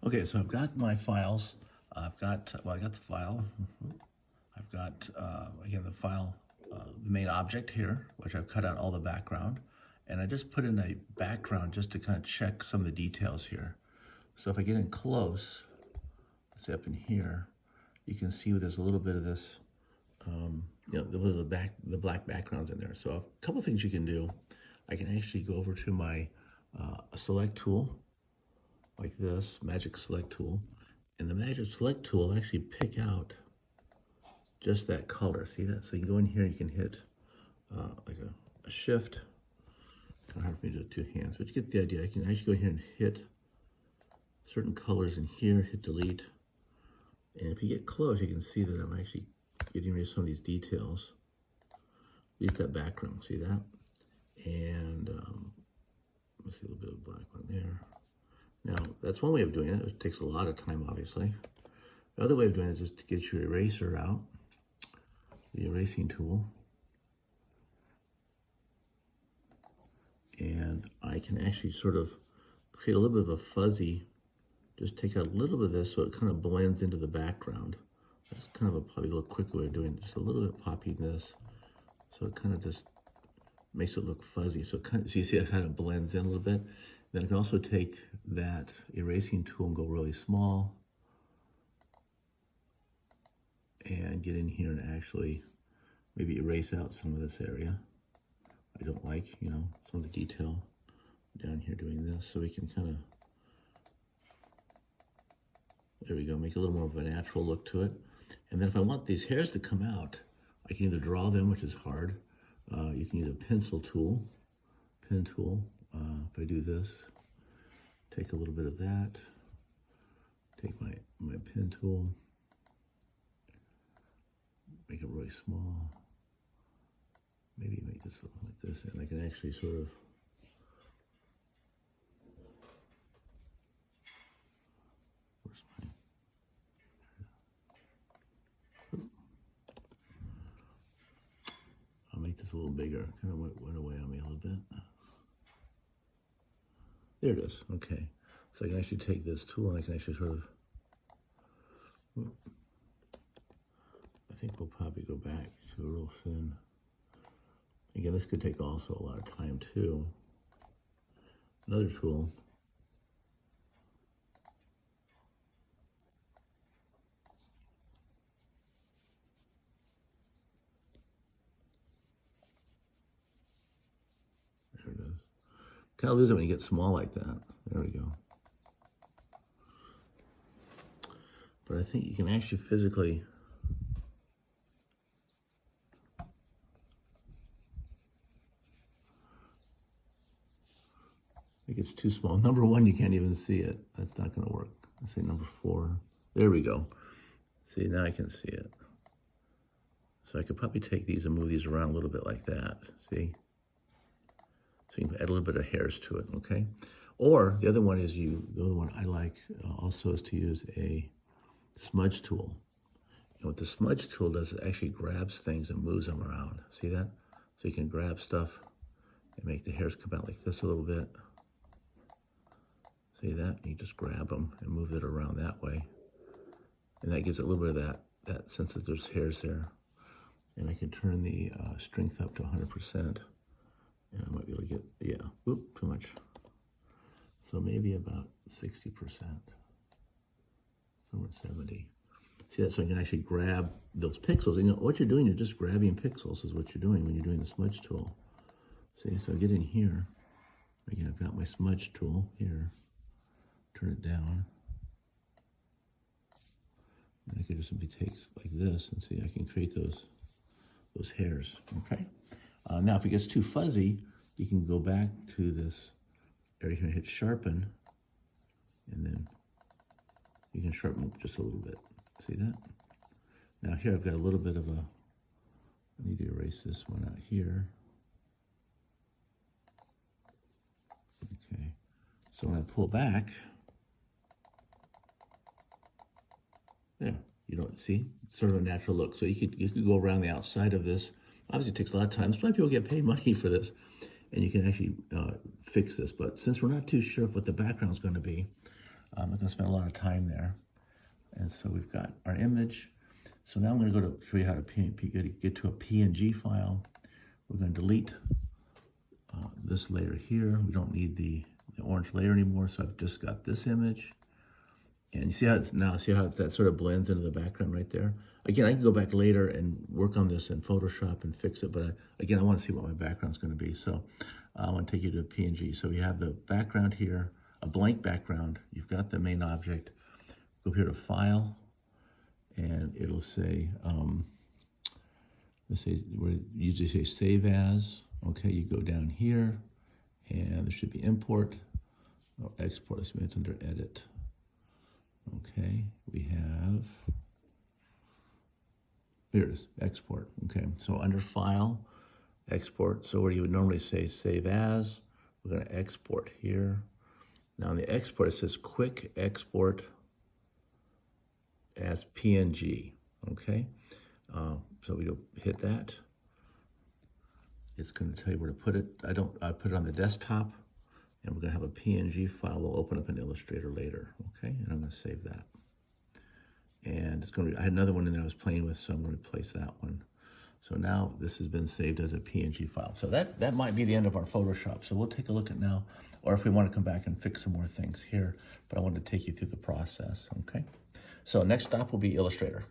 Okay, so I've got my files. I got the file. I've got, again, the file, the main object here, which I've cut out all the background. And I just put in a background just to kind of check some of the details here. So if I get in close, let's say up in here, you can see there's a little bit of this, the black backgrounds in there. So a couple things you can do. I can actually go over to my select tool, like this, Magic Select tool. And the Magic Select tool will actually pick out just that color. See that? So you can go in here and you can hit like a shift. Kind of hard for me to do it with 2 hands, but you get the idea. I can actually go here and hit certain colors in here, hit delete. And if you get close, you can see that I'm actually getting rid of some of these details. Leave that background, see that? And let's see a little bit of black one there. Now, that's one way of doing it. It takes a lot of time, obviously. The other way of doing it is just to get your eraser out, the erasing tool. And I can actually sort of create a little bit of a fuzzy, just take out a little bit of this so it kind of blends into the background. That's kind of probably a little quick way of doing it. Just a little bit popping this, so it kind of just makes it look fuzzy. So so you see it kind of blends in a little bit. Then I can also take that erasing tool and go really small and get in here and actually maybe erase out some of this area. I don't like, some of the detail down here doing this. So we can kind of, there we go, make a little more of a natural look to it. And then if I want these hairs to come out, I can either draw them, which is hard. You can use a pencil tool, pen tool. If I do this, take a little bit of that, take my pen tool, make it really small, maybe make this look like this, and I can actually sort of, I'll make this a little bigger. Kind of went away on me a little bit. There it is. Okay. So I can actually take this tool and I can actually sort of, I think we'll probably go back to a real thin. Again, this could take also a lot of time too. Another tool. There it is. Kind of lose it when you get small like that. There we go. But I think you can actually physically I think it's too small. Number 1, you can't even see it. That's not going to work. Let's say number 4. There we go. See, now I can see it. So I could probably take these and move these around a little bit like that. See? So you can add a little bit of hairs to it, okay? Or the other one is the other one I like also is to use a smudge tool. And what the smudge tool does, it actually grabs things and moves them around. See that? So you can grab stuff and make the hairs come out like this a little bit. See that? You just grab them and move it around that way. And that gives it a little bit of that sense that there's hairs there. And I can turn the strength up to 100%. And I might be able to get, yeah, whoop, too much. So maybe about 60%, somewhere 70. See that? So I can actually grab those pixels. And what you're doing, you're just grabbing pixels is what you're doing when you're doing the smudge tool. See, so I get in here. Again, I've got my smudge tool here. Turn it down. And I could just simply take like this and see I can create those hairs, okay? Now if it gets too fuzzy, you can go back to this area here and hit sharpen, and then you can sharpen up just a little bit. See that? Now here I've got a little bit of I need to erase this one out here. Okay, so when I pull back, there, you don't see, it's sort of a natural look. So you could go around the outside of this. Obviously it takes a lot of time. That's why people get paid money for this. And you can actually fix this. But since we're not too sure what the background is going to be, I'm not going to spend a lot of time there. And so we've got our image. So now I'm going to go to show you how to get to a PNG file. We're going to delete this layer here. We don't need the orange layer anymore. So I've just got this image. And you see how that sort of blends into the background right there. Again, I can go back later and work on this in Photoshop and fix it. But again, I want to see what my background's going to be. So I want to take you to a PNG. So we have the background here, a blank background. You've got the main object. Go here to File, and it'll say, let's say, we usually say Save As. Okay, you go down here, and there should be Import or Export. Let's see, it's under Edit. Okay, we have, here it is, Export. Okay, so under File, Export. So where you would normally say Save As, we're going to export here. Now in the export, it says Quick Export as PNG. Okay, so we hit that. It's going to tell you where to put it. I put it on the desktop, and we're going to have a PNG file. We'll open up in Illustrator later. Okay, and I'm going to save that. And it's going to. I had another one in there I was playing with, so I'm going to replace that one. So now this has been saved as a PNG file. So that might be the end of our Photoshop. So we'll take a look at now, or if we want to come back and fix some more things here. But I wanted to take you through the process. Okay. So next stop will be Illustrator.